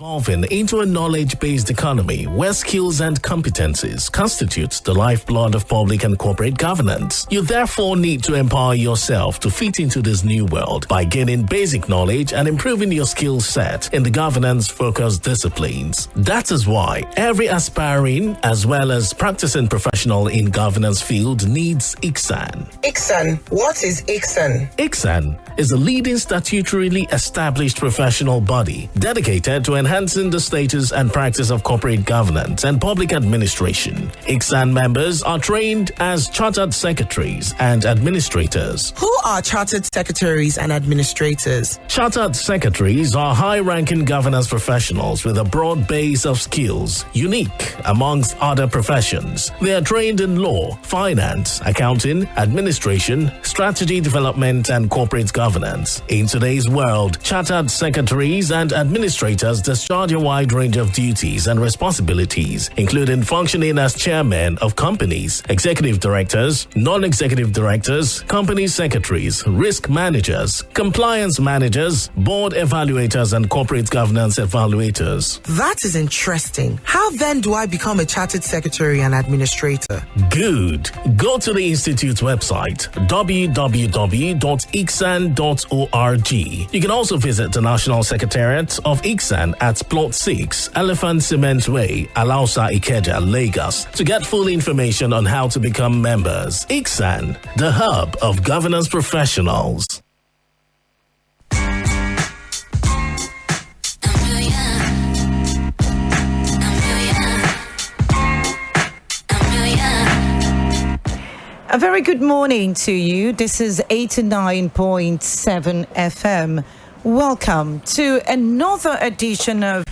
Evolving into a knowledge-based economy where skills and competencies constitute the lifeblood of public and corporate governance. You therefore need to empower yourself to fit into this new world by gaining basic knowledge and improving your skill set in the governance-focused disciplines. That is why every aspiring as well as practicing professional in governance field needs ICSAN. ICSAN. What is ICSAN? ICSAN is a leading statutorily established professional body dedicated to enhancing the status and practice of corporate governance and public administration. ICSAN members are trained as chartered secretaries and administrators. Who are chartered secretaries and administrators? Chartered secretaries are high-ranking governance professionals with a broad base of skills, unique amongst other professions. They are trained in law, finance, accounting, administration, strategy development, and corporate governance. In today's world, chartered secretaries and administrators discharge a wide range of duties and responsibilities, including functioning as chairmen of companies, executive directors, non-executive directors, company secretaries, risk managers, compliance managers, board evaluators, and corporate governance evaluators. That is interesting. How then do I become a chartered secretary and administrator? Good. Go to the Institute's website, www.icsan.org. You can also visit the National Secretariat of ICSAN at Plot 6, Elephant Cement Way, Alausa, Ikeja, Lagos, to get full information on how to become members. ICSAN, the hub of governance professionals. A very good morning to you. This is 89.7 FM. Welcome to another edition of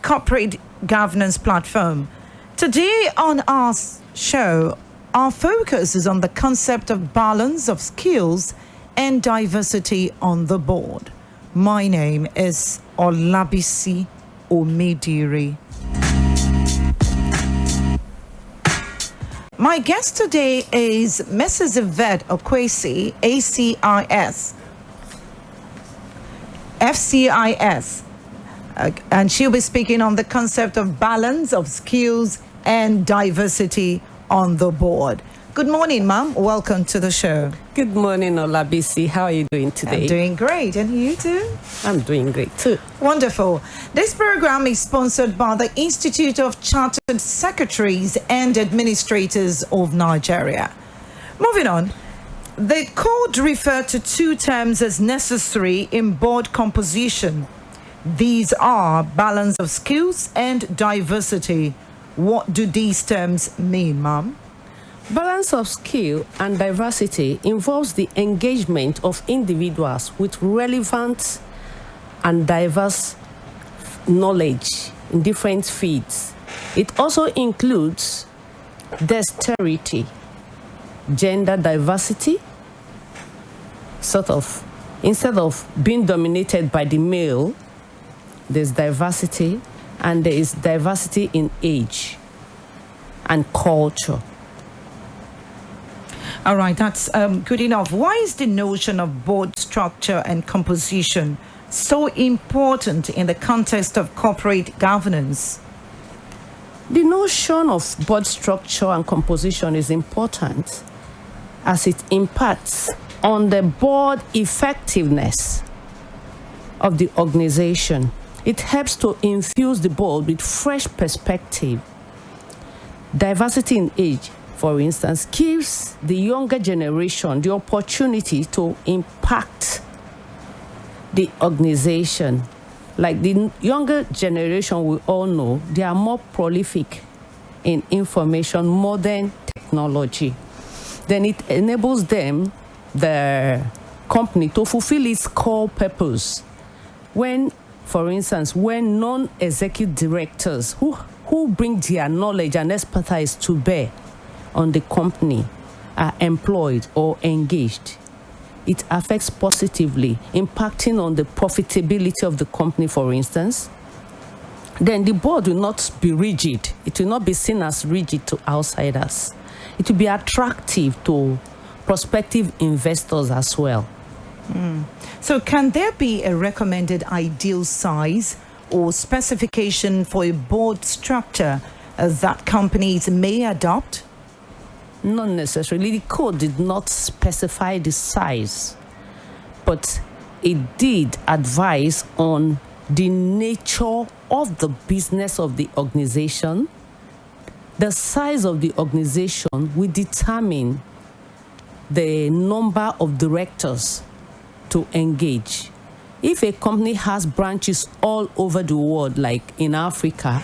Corporate Governance Platform. Today on our show, our focus is on the concept of balance of skills and diversity on the board. My name is Olabisi Omediri. My guest today is Mrs. YVETTE OKWESI, ACIS, FCIS, and she'll be speaking on the concept of balance of skills and diversity on the board. Good morning, ma'am. Welcome to the show. Good morning, Olabisi. How are you doing today? I'm doing great. And you too? I'm doing great too. Wonderful. This program is sponsored by the Institute of Chartered Secretaries and Administrators of Nigeria. Moving on. The code referred to two terms as necessary in board composition. These are balance of skills and diversity. What do these terms mean, ma'am? Balance of skill and diversity involves the engagement of individuals with relevant and diverse knowledge in different fields. It also includes dexterity, gender diversity, instead of being dominated by the male, there's diversity, and there is diversity in age and culture. All right, that's good enough. Why is the notion of board structure and composition so important in the context of corporate governance? The notion of board structure and composition is important as it impacts on the board effectiveness of the organization. It helps to infuse the board with fresh perspective. Diversity in age, for instance, gives the younger generation the opportunity to impact the organization. Like the younger generation, we all know, they are more prolific in information, modern technology. Then it enables them, the company, to fulfill its core purpose. When, for instance, when non-executive directors who bring their knowledge and expertise to bear on the company are employed or engaged, it affects positively, impacting on the profitability of the company, for instance. Then the board will not be rigid. It will not be seen as rigid to outsiders. It will be attractive to prospective investors as well. So can there be a recommended ideal size or specification for a board structure that companies may adopt? Not necessarily. The code did not specify the size, but it did advise on the nature of the business of the organization. The size of the organization will determine the number of directors to engage. If a company has branches all over the world, like in Africa,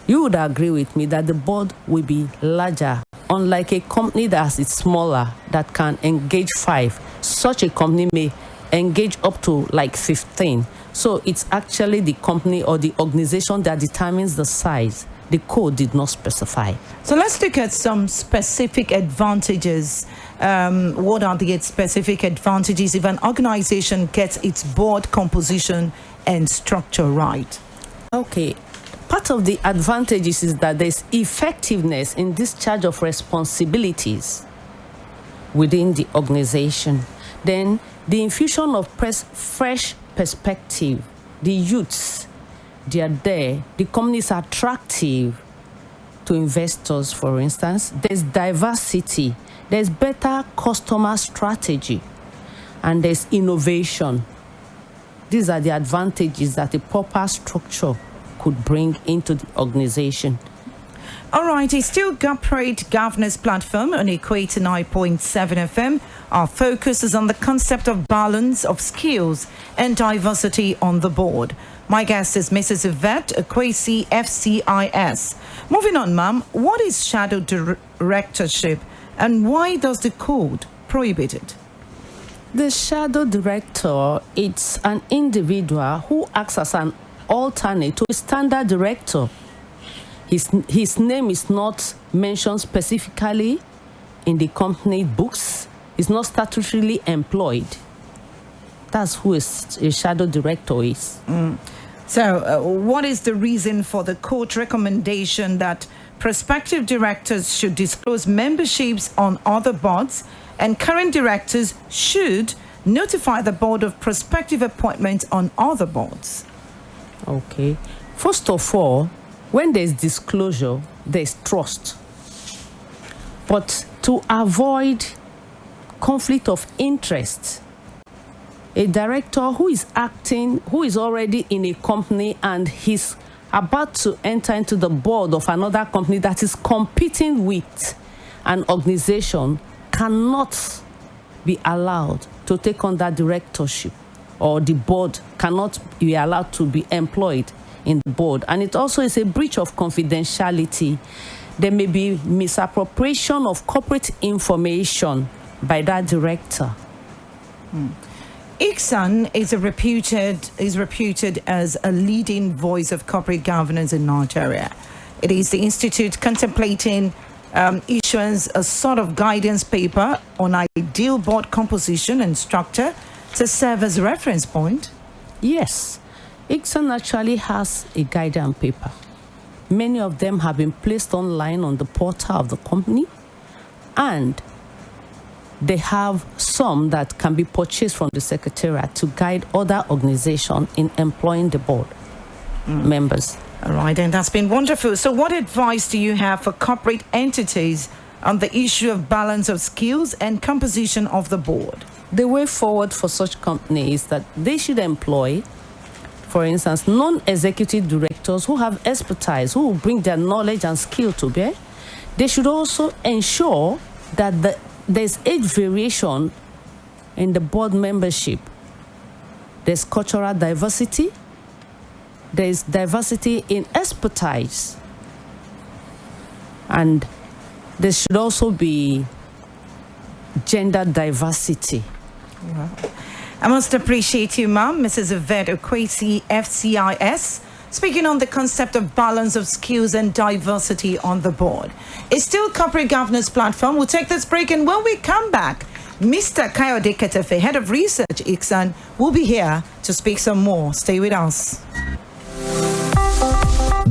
you would agree with me that the board will be larger. Unlike a company that is smaller, that can engage 5, such a company may engage up to like 15. So it's actually the company or the organization that determines the size. The code did not specify. So let's look at some specific advantages. What are the specific advantages if an organization gets its board composition and structure right? Okay. Part of the advantages is that there's effectiveness in discharge of responsibilities within the organization. Then the infusion of fresh perspective. The youths, they are there. The company is attractive to investors, for instance. There's diversity. There's better customer strategy. And there's innovation. These are the advantages that a proper structure could bring into the organization. All right, it's still corporate governance platform on Equator 9.7 FM. Our focus is on the concept of balance of skills and diversity on the board. My guest is Mrs. YVETTE, OKWESI, FCIS. Moving on, ma'am, what is shadow directorship and why does the code prohibit it? The shadow director, it's an individual who acts as an alternate to a standard director. His name is not mentioned specifically in the company books. He's not statutorily employed. That's who a shadow director is. So what is the reason for the court recommendation that prospective directors should disclose memberships on other boards and current directors should notify the board of prospective appointments on other boards? Okay. First of all, when there's disclosure, there's trust. But to avoid conflict of interest, a director who is already in a company and he's about to enter into the board of another company that is competing with an organization cannot be allowed to take on that directorship, or the board cannot be allowed to be employed in the board. And it also is a breach of confidentiality. There may be misappropriation of corporate information by that director. ICSAN is reputed as a leading voice of corporate governance in Nigeria. It is the institute contemplating issuance a sort of guidance paper on ideal board composition and structure to serve as a reference point. Yes, ICSAN actually has a guidance paper. Many of them have been placed online on the portal of the company, and they have some that can be purchased from the secretariat to guide other organizations in employing the board members. All right, and that's been wonderful. So what advice do you have for corporate entities on the issue of balance of skills and composition of the board? The way forward for such companies is that they should employ, for instance, non-executive directors who have expertise, who will bring their knowledge and skill to bear. They should also ensure that there's age variation in the board membership. There's cultural diversity. There's diversity in expertise. And there should also be gender diversity. Wow. I must appreciate you, ma'am, Mrs. YVETTE, OKWESI, FCIS, speaking on the concept of balance of skills and diversity on the board. It's still corporate governance platform. We'll take this break, and when we come back, Mr. Kayode Ketefe, Head of Research, ICSAN, will be here to speak some more. Stay with us.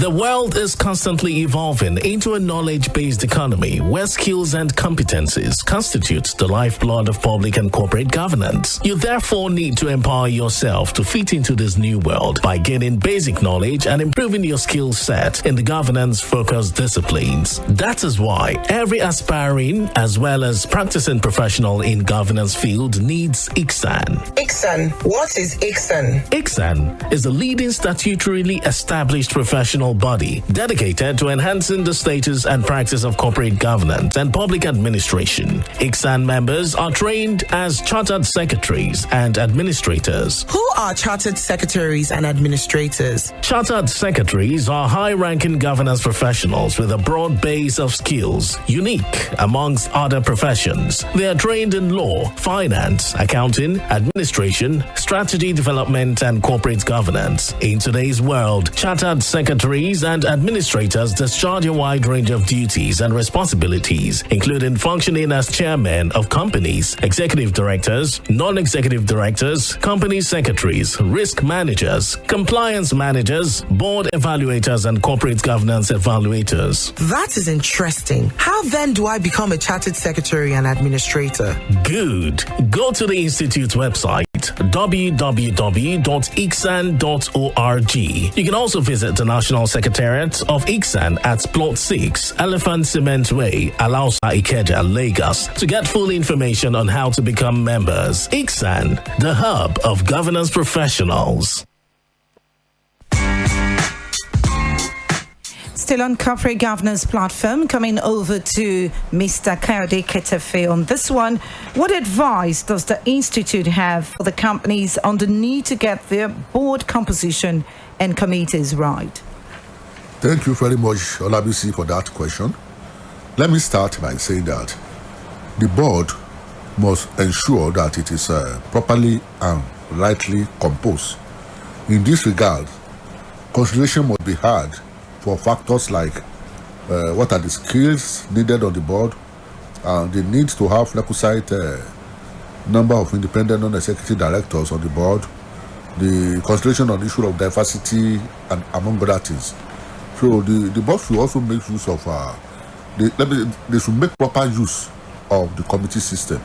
The world is constantly evolving into a knowledge-based economy where skills and competencies constitute the lifeblood of public and corporate governance. You therefore need to empower yourself to fit into this new world by gaining basic knowledge and improving your skill set in the governance-focused disciplines. That is why every aspiring as well as practicing professional in governance field needs ICSAN. ICSAN. What is ICSAN? ICSAN is the leading statutorily established professional body dedicated to enhancing the status and practice of corporate governance and public administration. ICSAN members are trained as chartered secretaries and administrators. Who are chartered secretaries and administrators? Chartered secretaries are high-ranking governance professionals with a broad base of skills, unique amongst other professions. They are trained in law, finance, accounting, administration, strategy development, and corporate governance. In today's world, chartered secretaries and administrators discharge a wide range of duties and responsibilities, including functioning as chairmen of companies, executive directors, non-executive directors, company secretaries, risk managers, compliance managers, board evaluators, and corporate governance evaluators. That is interesting. How then do I become a chartered secretary and administrator? Good. Go to the Institute's website, www.icsan.org. You can also visit the National Secretariat of ICSAN at Plot 6, Elephant Cement Way, Alausa, Ikeja, Lagos, to get full information on how to become members. ICSAN, the hub of governance professionals. Still on corporate governance platform, coming over to Mr. Kayode Ketefe on this one. What advice does the Institute have for the companies on the need to get their board composition and committees right? Thank you very much, Olabisi, for that question. Let me start by saying that the board must ensure that it is properly and rightly composed. In this regard, consideration must be had for factors like what are the skills needed on the board, the need to have requisite number of independent non-executive directors on the board, the consideration on the issue of diversity, and among other things. So the board should also make use of, they should make proper use of the committee system.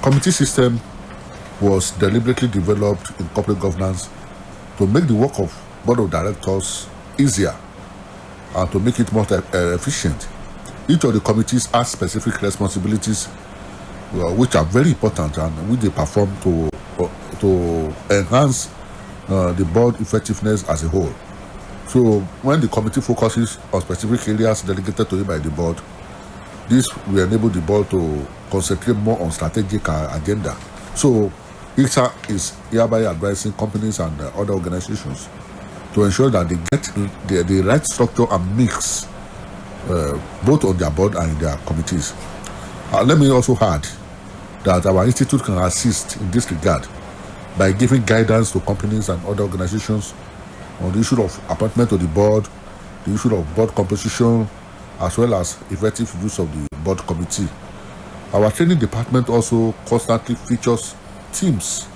Committee system was deliberately developed in corporate governance to make the work of board of directors easier and to make it more efficient. Each of the committees has specific responsibilities which are very important and which they perform to enhance the board effectiveness as a whole. So when the committee focuses on specific areas delegated to it by the board, this will enable the board to concentrate more on strategic agenda. So ICSAN is hereby advising companies and other organizations to ensure that they get the right structure and mix both on their board and in their committees. Let me also add that our institute can assist in this regard by giving guidance to companies and other organizations on the issue of appointment to the board, the issue of board composition, as well as effective use of the board committee. Our training department also constantly features teams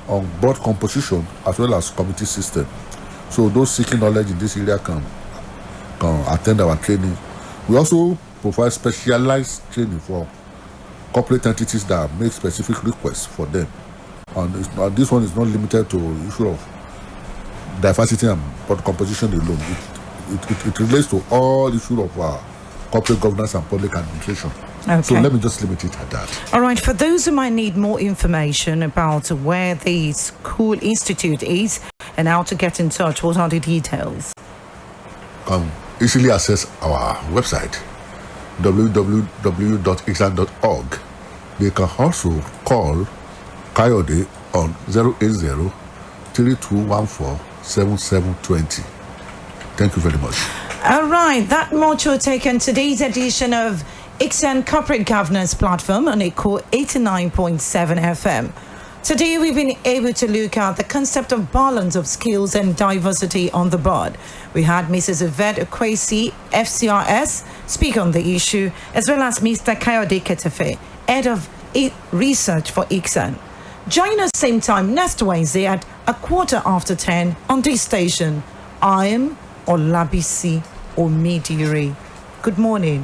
on board composition as well as committee system. So those seeking knowledge in this area can attend our training. We also provide specialized training for corporate entities that make specific requests for them. And this one is not limited to the issue of diversity and board composition alone. It relates to all issues of corporate governance and public administration. Okay. So let me just limit it at that. All right, for those who might need more information about where the school institute is and how to get in touch, what are the details? Easily access our website, www.icsan.org. They can also call Kayode on 080-3214-7720. Thank you very much. All right, that much will take on today's edition of ICSAN Corporate Governance Platform on Echo 89.7 FM. Today, we've been able to look at the concept of balance of skills and diversity on the board. We had Mrs. YVETTE OKWESI, FCIS, speak on the issue, as well as Mr. Kayode Ketefe, Head of Research for ICSAN. Join us same time next Wednesday at 10:15 on this station. I am Olabisi Omidire. Good morning.